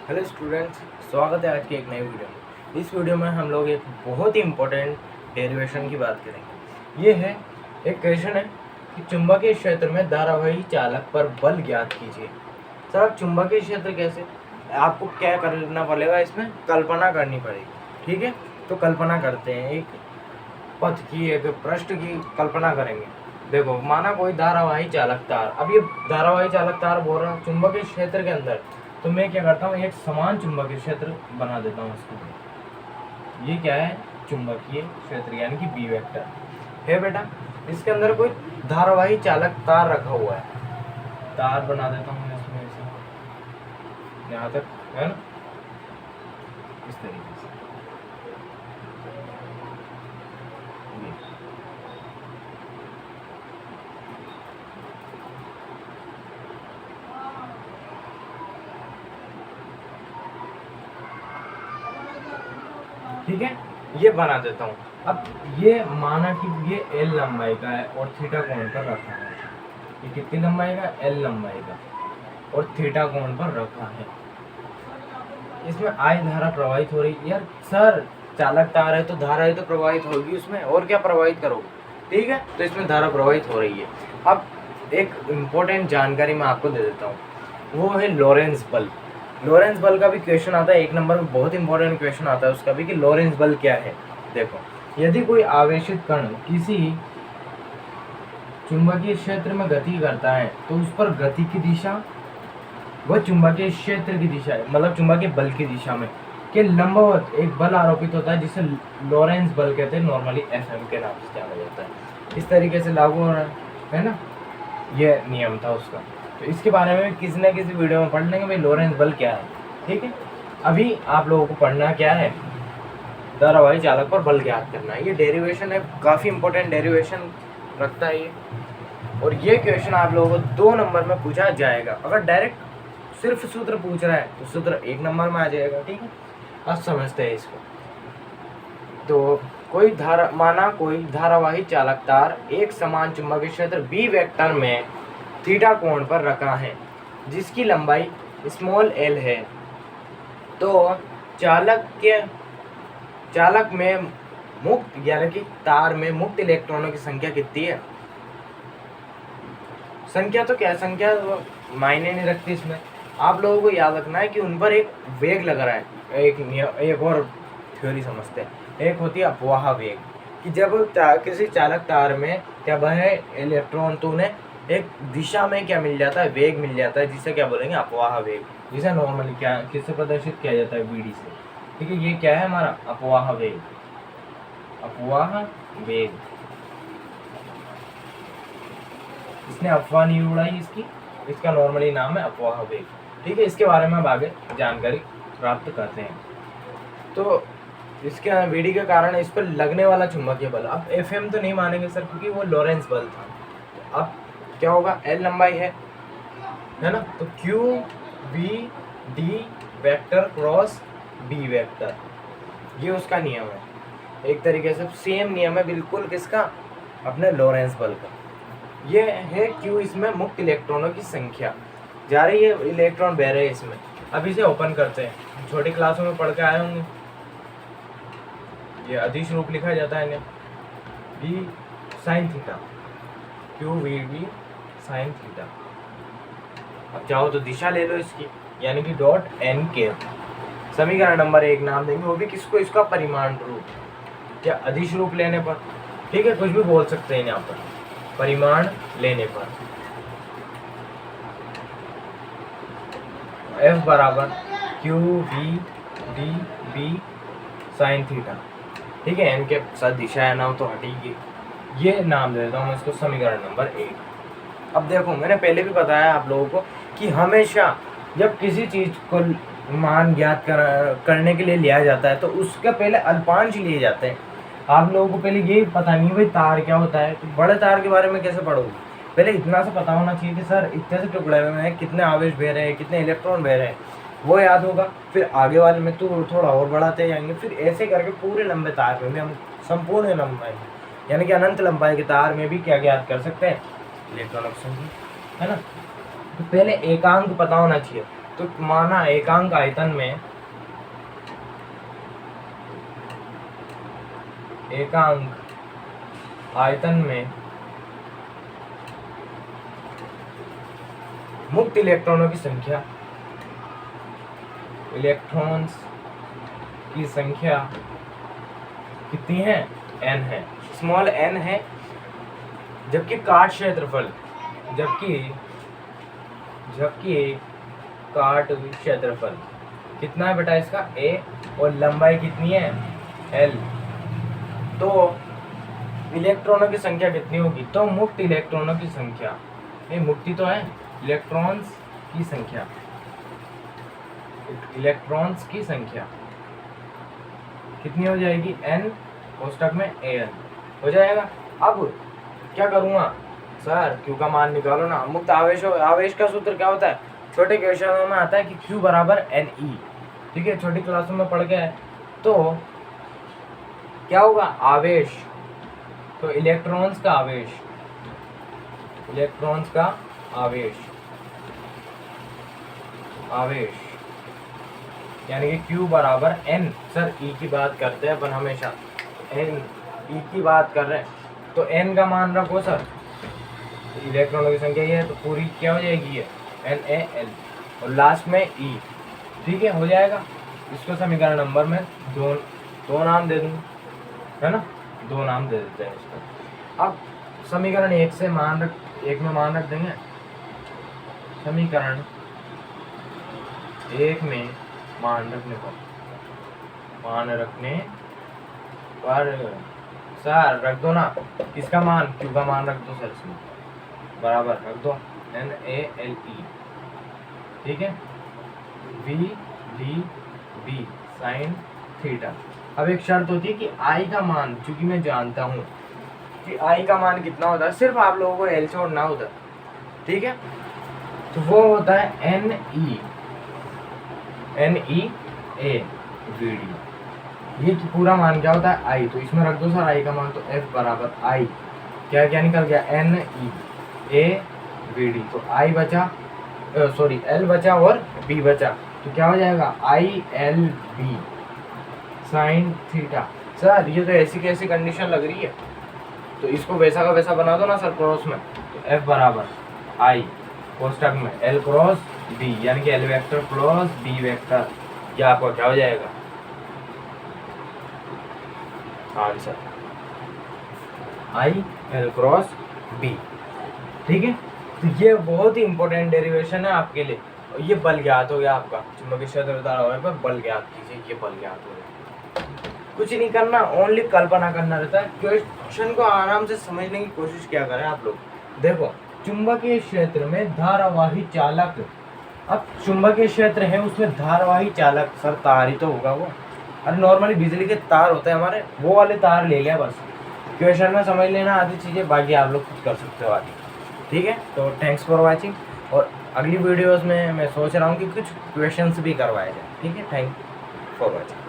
Hello students, स्वागत है आज की एक नई वीडियो में। इस वीडियो में हम लोग एक बहुत ही इम्पोर्टेंट डेरिवेशन की बात करेंगे। ये है एक क्वेश्चन है कि चुंबकीय क्षेत्र में धारावाही चालक पर बल ज्ञात कीजिए। सर, चुंबकीय क्षेत्र कैसे? आपको क्या करना पड़ेगा, इसमें कल्पना करनी पड़ेगी। ठीक है, तो कल्पना करते हैं। एक पथ की, एक पृष्ठ की कल्पना करेंगे। देखो, माना कोई धारावाही चालक तार। अब ये धारावाही चालक तार बोल रहा हूँ चुंबकीय क्षेत्र के अंदर, तो मैं क्या करता हूँ, एक समान चुंबकीय क्षेत्र बना देता हूँ इसको। ये क्या है? चुंबकीय क्षेत्र, यानी कि बी वेक्टर है बेटा। इसके अंदर कोई धारावाही चालक तार रखा हुआ है, तार बना देता हूँ मैं इसमें ऐसे, यहाँ तक है ना, इस तरीके से। ठीक है, ये बना देता हूँ। अब ये माना कि ये एल लंबाई का है और थीटा कोण पर रखा है। ये कितनी लंबाई का? एल लंबाई का, और थीटा कोण पर रखा है। इसमें आई धारा प्रवाहित हो रही है। यार सर, चालक तार है तो धारा ही तो प्रवाहित होगी उसमें, और क्या प्रवाहित करोगे? ठीक है, तो इसमें धारा प्रवाहित हो रही है। अब एक इम्पोर्टेंट जानकारी मैं आपको दे देता हूँ, वो है लॉरेंस बल। लॉरेंस बल का भी क्वेश्चन आता है, एक नंबर में बहुत इंपॉर्टेंट क्वेश्चन आता है उसका भी, कि लॉरेंस बल क्या है। देखो, यदि कोई आवेशित कण किसी चुंबकीय क्षेत्र में गति करता है तो उस पर गति की दिशा वह चुंबकीय क्षेत्र की दिशा है, मतलब चुंबकीय बल की दिशा में के लंबवत एक बल आरोपित होता है, जिसे लॉरेंस बल कहते हैं। नॉर्मली एफएम के नाम से जाना जाता है। इस तरीके से लागू हो रहा है ना, ये नियम था उसका। तो इसके बारे में किसी न किसी वीडियो में पढ़ लेंगे भाई, लॉरेंस बल क्या है। ठीक है, अभी आप लोगों को पढ़ना क्या है, धारावाही चालक पर बल ज्ञात करना है। ये डेरिवेशन है, काफ़ी इंपॉर्टेंट डेरिवेशन रखता है ये। और ये क्वेश्चन आप लोगों को 2 नंबर में पूछा जाएगा। अगर डायरेक्ट सिर्फ सूत्र पूछ रहा है तो सूत्र 1 नंबर में आ जाएगा। ठीक है, अब समझते हैं इसको। तो कोई धारावाही चालक तार एक समान चुंबकीय क्षेत्र बी वेक्टर में थीटा कोण पर रखा है, जिसकी लंबाई स्मॉल एल है। तो चालक में मुक्त, यानी कि तार में मुक्त इलेक्ट्रॉनों की संख्या कितनी है? संख्या तो क्या, संख्या मायने नहीं रखती इसमें। आप लोगों को याद रखना है कि उन पर एक वेग लग रहा है। एक और थ्योरी समझते हैं, एक होती है अपवाह वेग, कि जब किसी चालक तार में क्या वह इलेक्ट्रॉन, तो उन्हें एक दिशा में क्या मिल जाता है, वेग मिल जाता है, जिसे क्या बोलेंगे, अपवाह वेग। जिसे नॉर्मली क्या किससे प्रदर्शित किया जाता है, वीडी से। ठीक है, ये क्या है हमारा अपवाह वेग, अपवाह वेग। इसने अफवाह नहीं उड़ाई इसका नॉर्मली नाम है अपवाह वेग। ठीक है, इसके बारे में अब आगे जानकारी प्राप्त करते हैं। तो इसके वीडी के कारण इस पर लगने वाला चुंबकीय बल, अब एफएम तो नहीं मानेंगे सर, क्योंकि वो लॉरेंस बल था। तो अब क्या होगा, एल लंबाई है ना, तो Q B D vector cross B vector, ये उसका नियम है। एक तरीके से सेम नियम है बिल्कुल, किसका? अपने लॉरेंस बल का। ये है क्यू, इसमें मुक्त इलेक्ट्रॉनों की संख्या जा रही है, इलेक्ट्रॉन बह रहे हैं इसमें। अब इसे ओपन करते हैं, छोटी क्लासों में पढ़ के आए होंगे। ये अदिश रूप लिखा जाता है इन्हें, B sine theta, Q V B sine theta. अब चाहो तो दिशा ले लो इसकी, यानी कि डॉट एन के। समीकरण नंबर 1 नाम देंगे, वो भी किसको, इसका परिमाण रूप, क्या अदिश रूप लेने पर। ठीक है, कुछ भी बोल सकते हैं यहाँ पर, परिमाण लेने पर। F बराबर Q V D B sine theta. ठीक है, एन के साथ दिशा है ना, तो हटेगी। ये नाम दे देता हूँ मैं इसको, समीकरण नंबर 1। अब देखो, मैंने पहले भी बताया आप लोगों को कि हमेशा जब किसी चीज़ को मान ज्ञात करने के लिए लिया जाता है तो उसका पहले अल्पांश लिए जाते हैं। आप लोगों को पहले ये पता नहीं भाई तार क्या होता है, तो बड़े तार के बारे में कैसे पढ़ोगे? पहले इतना सा पता होना चाहिए कि सर इतने से टुकड़े में कितने आवेश बह रहे हैं, कितने इलेक्ट्रॉन बह रहे हैं, वो याद होगा। फिर आगे वाले में तो थोड़ा और बढ़ाते जाएंगे, फिर ऐसे करके पूरे लंबे तार में भी हम संपूर्ण लंबाई, यानी कि अनंत लंबाई के तार में भी क्या ज्ञात कर सकते हैं, इलेक्ट्रॉनों की संख्या, है ना। तो पहले एकांक पता होना चाहिए, तो माना एकांक आयतन में मुक्त इलेक्ट्रॉनों की संख्या कितनी है? n है, स्मॉल n है। जबकि काट क्षेत्रफल कितना है बेटा इसका? a, और लंबाई कितनी है? l। तो इलेक्ट्रॉनों की संख्या कितनी होगी? तो मुक्त इलेक्ट्रॉनों की संख्या, ये मुक्ति तो है, इलेक्ट्रॉन्स की संख्या कितनी हो जाएगी? n कोष्टक में al हो जाएगा। अब क्या करूँगा सर? q का मान निकालो ना। मुक्त आवेश का सूत्र क्या होता है? छोटे क्वेश्चनों में आता है कि q बराबर ne। ठीक है, छोटी क्लासों में पढ़ गया है। तो क्या होगा? आवेश, तो इलेक्ट्रॉन्स का आवेश यानी कि q बराबर n। सर e की बात करते हैं अपन हमेशा, e की बात कर रहे हैं, तो n का मान रखो सर। इलेक्ट्रॉनों की संख्या ये है, तो पूरी क्या हो जाएगी? ये NaL और लास्ट में e। ठीक है, हो जाएगा। इसको समीकरण नंबर में दो नाम दे दूंगा, है ना? 2 नाम दे देते हैं इसको। अब समीकरण 1 में मान रख देंगे। समीकरण 1 में मान रखने पर सर रख दो ना, किसका मान? q का मान रख दो सर, इसमें बराबर रख दो NaLe। ठीक है, v/d sin थीटा। अब एक शर्त होती है कि i का मान, चूंकि मैं जानता हूँ कि i का मान कितना होता है, सिर्फ आप लोगों को l छोड़ना होता है। ठीक है, तो वो होता है NeAVD। ये पूरा मान क्या होता है? i। तो इसमें रख दो सर i का मान, तो F बराबर i क्या निकल गया? NeAVD। तो i बचा, सॉरी l बचा और b बचा, तो क्या हो जाएगा? ILB sine theta. सर ये तो ऐसी कैसी कंडीशन लग रही है, तो इसको वैसा का वैसा बना दो ना सर क्रॉस में। तो F बराबर I कोष्टक में L क्रॉस B, यानी कि L vector plus B vector, क्या आपको क्या हो जाएगा? Answer IL cross B। ठीक है, तो ये बहुत ही इंपॉर्टेंट डेरिवेशन है आपके लिए। और ये बल ज्ञात हो गया आपका, चुंबकीय क्षेत्र धारा पर बल ज्ञात कीजिए। ये बल ज्ञात हो गया, कुछ नहीं करना, ओनली कल्पना करना रहता है। क्वेश्चन को आराम से समझने की कोशिश क्या करें आप लोग। देखो, चुंबकीय क्षेत्र में धारावाही चालक, अब चुंबकीय क्षेत्र है उसमें धारावाही चालक, सर तार ही तो होगा वो। अरे नॉर्मली बिजली के तार होते हैं हमारे, वो वाले तार ले लिया बस। क्वेश्चन में समझ लेना आधी चीज़ें, बाकी आप लोग कुछ कर सकते हो आगे। ठीक है, तो थैंक्स फॉर वाचिंग, और अगली वीडियोस में मैं सोच रहा हूँ कि कुछ क्वेश्चंस भी करवाए जाए। ठीक है, थैंक फॉर वाचिंग।